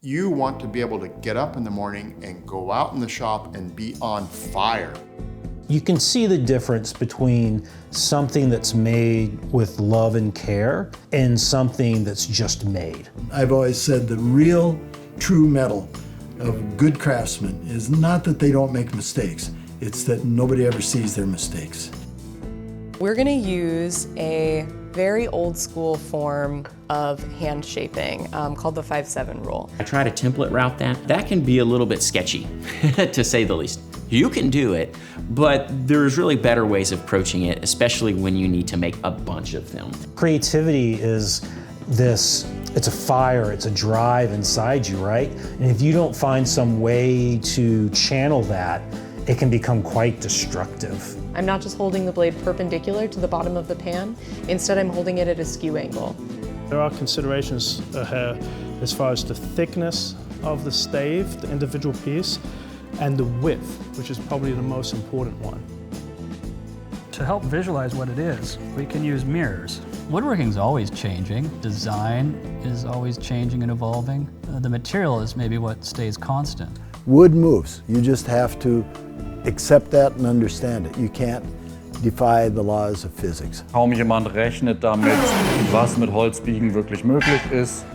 You want to be able to get up in the morning and go out in the shop and be on fire. You can see the difference between something that's made with love and care and something that's just made. I've always said the real, true metal of good craftsmen is not that they don't make mistakes, it's that nobody ever sees their mistakes. We're going to use a very old school form of hand shaping called the 5-7 rule. I try to template route that. That can be a little bit sketchy, to say the least. You can do it, but there's really better ways of approaching it, especially when you need to make a bunch of them. Creativity is this, it's a fire, it's a drive inside you, right? And if you don't find some way to channel that, it can become quite destructive. I'm not just holding the blade perpendicular to the bottom of the pan, instead I'm holding it at a skew angle. There are considerations here as far as the thickness of the stave, the individual piece, and the width, which is probably the most important one. To help visualize what it is, we can use mirrors. Woodworking is always changing. Design is always changing and evolving. The material is maybe what stays constant. Wood moves. You just have to accept that and understand it. You can't defy the laws of physics. Kaum jemand rechnet damit, was mit Holzbiegen wirklich möglich ist.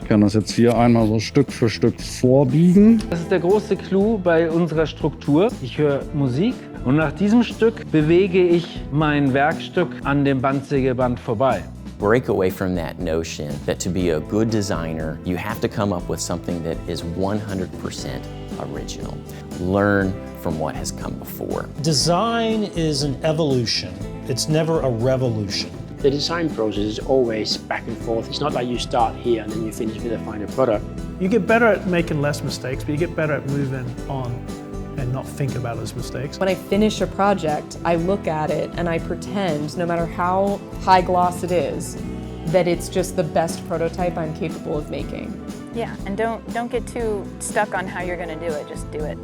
Ich kann das jetzt hier einmal so Stück für Stück vorbiegen. Das ist der große Clou bei unserer Struktur. Ich höre Musik und nach diesem Stück bewege ich mein Werkstück an dem Bandsägeband vorbei. Break away from that notion that to be a good designer, you have to come up with something that is 100% original. Learn from what has come before. Design is an evolution. It's never a revolution. The design process is always back and forth. It's not like you start here and then you finish with a final product. You get better at making less mistakes, but you get better at moving on and not think about those mistakes. When I finish a project, I look at it and I pretend, no matter how high gloss it is, that it's just the best prototype I'm capable of making. Yeah, and don't get too stuck on how you're going to do it. Just do it.